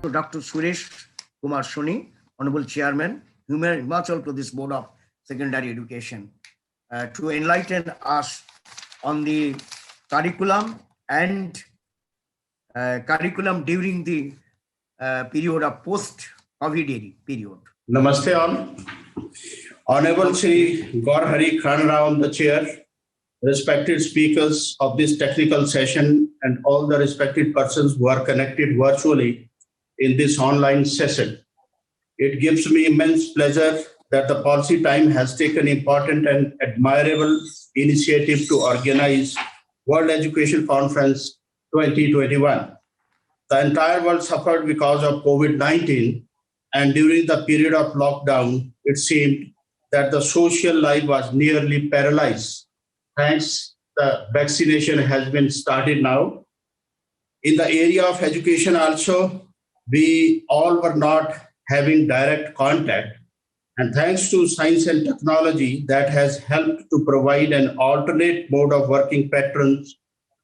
to Dr. Suresh Kumar Soni, Honorable Chairman, Himachal Pradesh Board of Secondary Education, to enlighten us on the curriculum and curriculum during the period of post-COVID period. Namaste all. Honorable Shri Gaur Hari Khan Rao on the chair, respected speakers of this technical session, and all the respected persons who are connected virtually in this online session. It gives me immense pleasure that the Policy Time has taken important and admirable initiative to organize World Education Conference 2021. The entire world suffered because of COVID-19, and during the period of lockdown, it seemed that the social life was nearly paralyzed. Thanks, the vaccination has been started now. In the area of education also, we all were not having direct contact. And thanks to science and technology that has helped to provide an alternate mode of working patterns,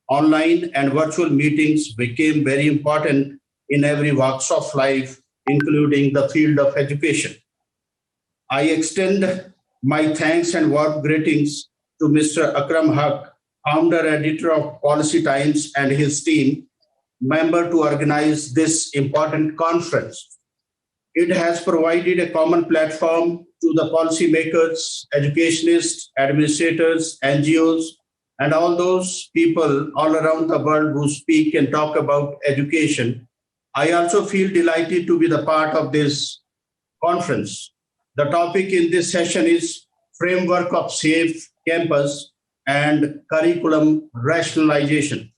online and virtual meetings became very important in every walks of life, including the field of education. I extend my thanks and warm greetings to Mr. Akram Haq, founder editor of Policy Times, and his team, member to organize this important conference. It has provided a common platform to the policymakers, educationists, administrators, NGOs, and all those people all around the world who speak and talk about education. I also feel delighted to be the part of this conference. The topic in this session is Framework of Safe Campus and Curriculum Rationalization.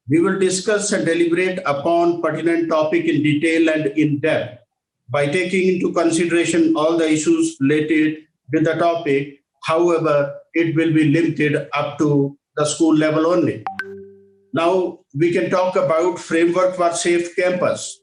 We will discuss and deliberate upon pertinent topic in detail and in depth by taking into consideration all the issues related with the topic. However, it will be limited up to the school level only. Now, we can talk about Framework for Safe Campus.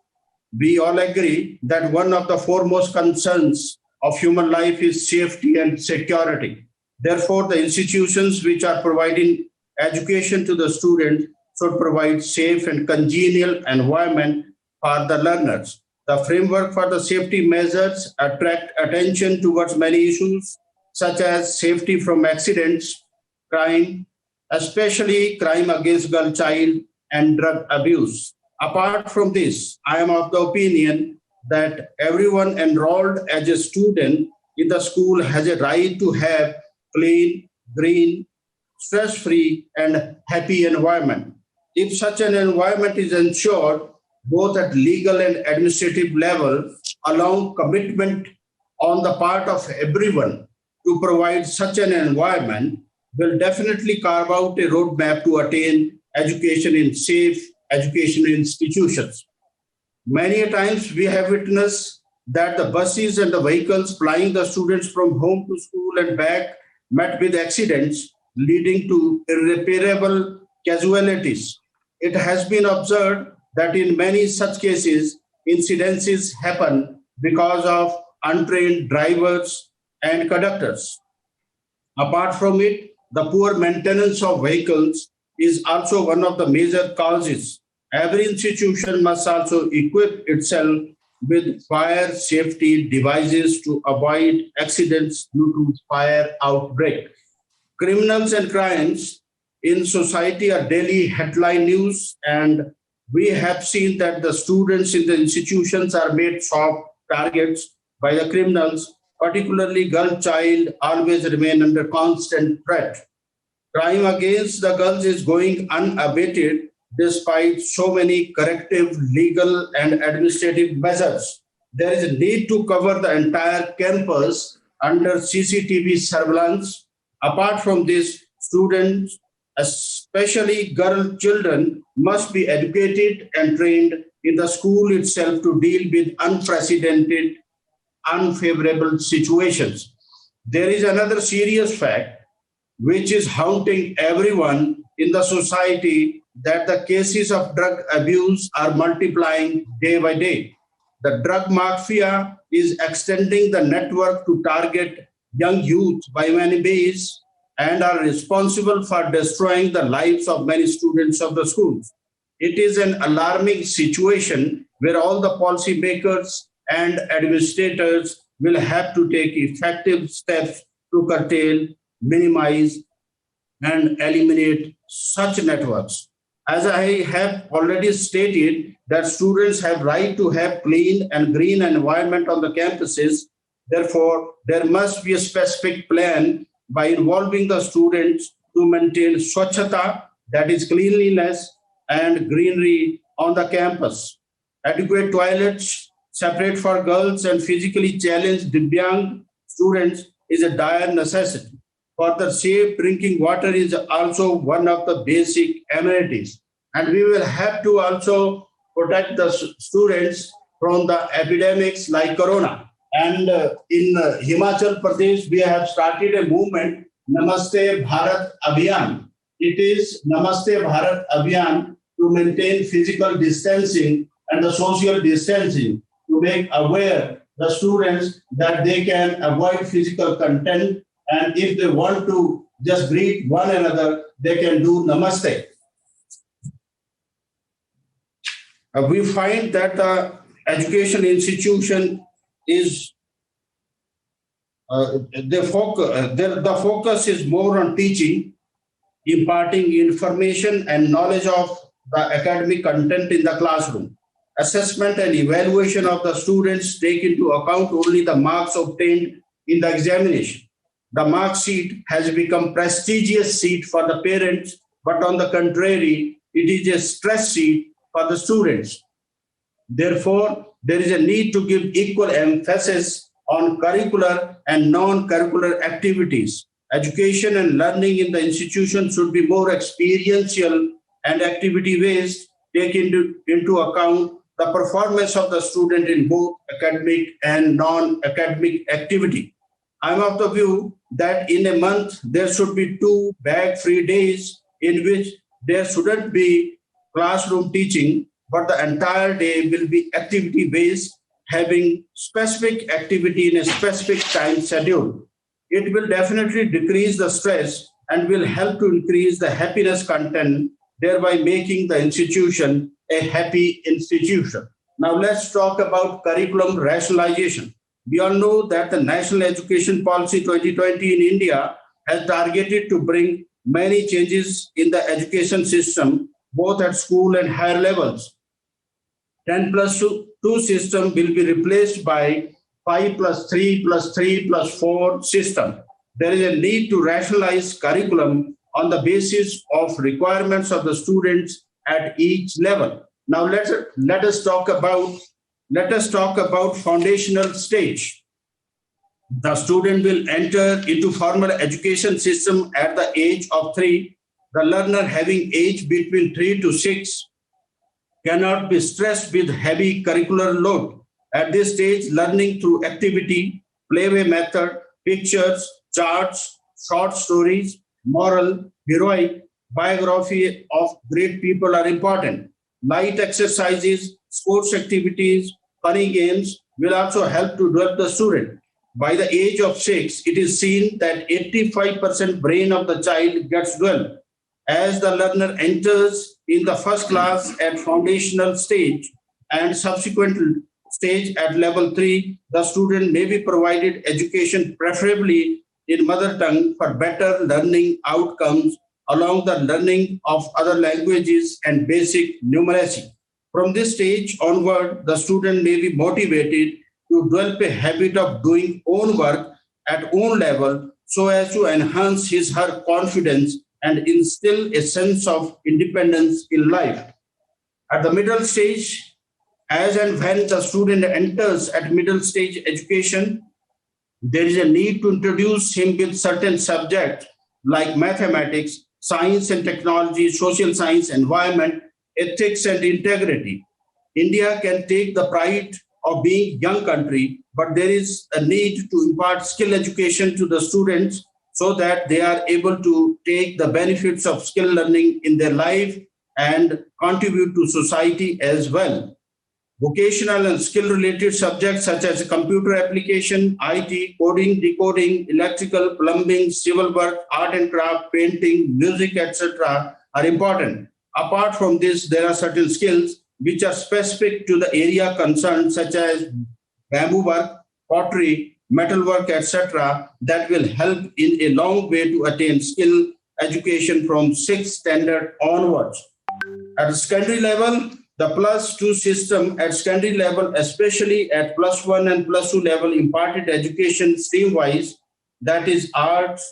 We all agree that one of the foremost concerns of human life is safety and security. Therefore, the institutions which are providing education to the students should provide safe and congenial environment for the learners. The framework for the safety measures attract attention towards many issues, such as safety from accidents, crime, especially crime against girl child and drug abuse. Apart from this, I am of the opinion that everyone enrolled as a student in the school has a right to have clean, green, stress-free, and happy environment. If such an environment is ensured, both at legal and administrative level, along commitment on the part of everyone to provide such an environment, will definitely carve out a roadmap to attain education in safe education institutions. Many a times we have witnessed that the buses and the vehicles flying the students from home to school and back met with accidents leading to irreparable casualties. It has been observed that in many such cases, incidences happen because of untrained drivers and conductors. Apart from it, the poor maintenance of vehicles is also one of the major causes. Every institution must also equip itself with fire safety devices to avoid accidents due to fire outbreak. Criminals and crimes in society are daily headline news, and we have seen that the students in the institutions are made soft targets by the criminals, particularly girl child always remain under constant threat. Crime against the girls is going unabated despite so many corrective legal and administrative measures. There is a need to cover the entire campus under CCTV surveillance. Apart from this, students, especially girl children, must be educated and trained in the school itself to deal with unprecedented, unfavorable situations. There is another serious fact which is haunting everyone in the society, that the cases of drug abuse are multiplying day by day. The drug mafia is extending the network to target young youth by many ways and are responsible for destroying the lives of many students of the schools. It is an alarming situation where all the policy makers and administrators will have to take effective steps to curtail, minimize, and eliminate such networks. As I have already stated, that students have right to have clean and green environment on the campuses. Therefore, there must be a specific plan by involving the students to maintain swachhata, that is cleanliness, and greenery on the campus. Adequate toilets separate for girls and physically challenged Divyang students is a dire necessity. Further, safe drinking water is also one of the basic amenities. And we will have to also protect the students from the epidemics like corona. And in Himachal Pradesh, we have started a movement, Namaste Bharat Abhiyan. It is Namaste Bharat Abhiyan to maintain physical distancing and the social distancing, to make aware the students that they can avoid physical contact, and if they want to just greet one another, they can do namaste. We find that the education institution is the focus is more on teaching, imparting information and knowledge of the academic content in the classroom. Assessment and evaluation of the students take into account only the marks obtained in the examination. The mark sheet has become prestigious sheet for the parents, but on the contrary, it is a stress sheet for the students. Therefore, there is a need to give equal emphasis on curricular and non-curricular activities. Education and learning in the institution should be more experiential and activity-based, take into account the performance of the student in both academic and non-academic activity. I'm of the view that in a month, there should be 2 bag-free days in which there shouldn't be classroom teaching, but the entire day will be activity-based, having specific activity in a specific time schedule. It will definitely decrease the stress and will help to increase the happiness content, thereby making the institution a happy institution. Now let's talk about curriculum rationalization. We all know that the National Education Policy 2020 in India has targeted to bring many changes in the education system, both at school and higher levels. 10+2 system will be replaced by 5+3+3+4 system. There is a need to rationalize curriculum on the basis of requirements of the students at each level. Now let us talk about foundational stage. The student will enter into formal education system at the age of 3. The learner having age between 3 to 6 cannot be stressed with heavy curricular load. At this stage, learning through activity, playway method, pictures, charts, short stories, moral, heroic, biography of great people are important. Light exercises, sports activities, funny games will also help to develop the student. By the age of 6, it is seen that 85% brain of the child gets developed. As the learner enters in the first class at foundational stage and subsequent stage at level 3, the student may be provided education preferably in mother tongue for better learning outcomes along the learning of other languages and basic numeracy. From this stage onward, the student may be motivated to develop a habit of doing own work at own level so as to enhance her confidence and instill a sense of independence in life. At the middle stage, as and when the student enters at middle stage education, there is a need to introduce him with certain subjects like mathematics, science and technology, social science, environment, ethics and integrity. India can take the pride of being a young country, but there is a need to impart skill education to the students so that they are able to take the benefits of skill learning in their life and contribute to society as well. Vocational and skill-related subjects such as computer application, IT, coding, decoding, electrical, plumbing, civil work, art and craft, painting, music, etc. are important. Apart from this, there are certain skills which are specific to the area concerned, such as bamboo work, pottery, metalwork, etc., that will help in a long way to attain skill education from 6th standard onwards. At secondary level, the +2 system at secondary level, especially at +1 and +2 level, imparted education stream-wise, that is arts,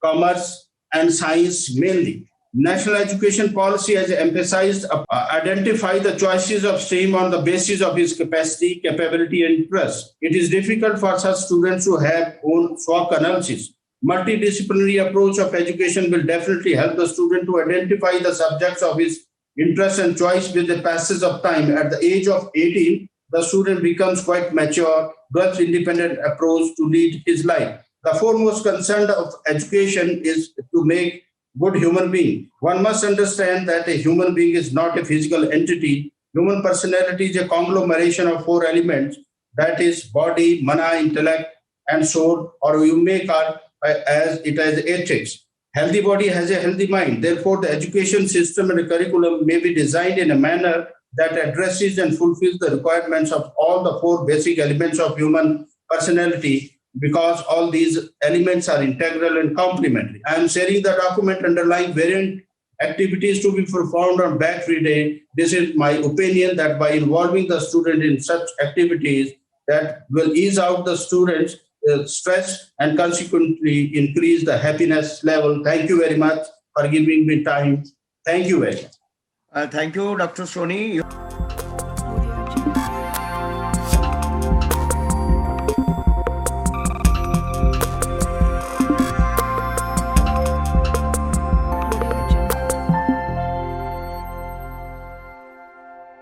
commerce, and science mainly. National education policy has emphasized identify the choices of stream on the basis of his capacity, capability, and interest. It is difficult for such students to have own SWOT analysis. Multidisciplinary approach of education will definitely help the student to identify the subjects of his interest and choice with the passage of time. At the age of 18, the student becomes quite mature, develops independent approach to lead his life. The foremost concern of education is to make good human being. One must understand that a human being is not a physical entity. Human personality is a conglomeration of 4 elements, that is body, mana, intellect, and soul, or you may call as it as ethics. Healthy body has a healthy mind. Therefore, the education system and the curriculum may be designed in a manner that addresses and fulfills the requirements of all the 4 basic elements of human personality, because all these elements are integral and complementary. I am sharing the document underlying variant activities to be performed on Battery Day. This is my opinion that by involving the student in such activities, that will ease out the students' stress and consequently increase the happiness level. Thank you very much for giving me time. Thank you very much. Thank you, Dr. Soni.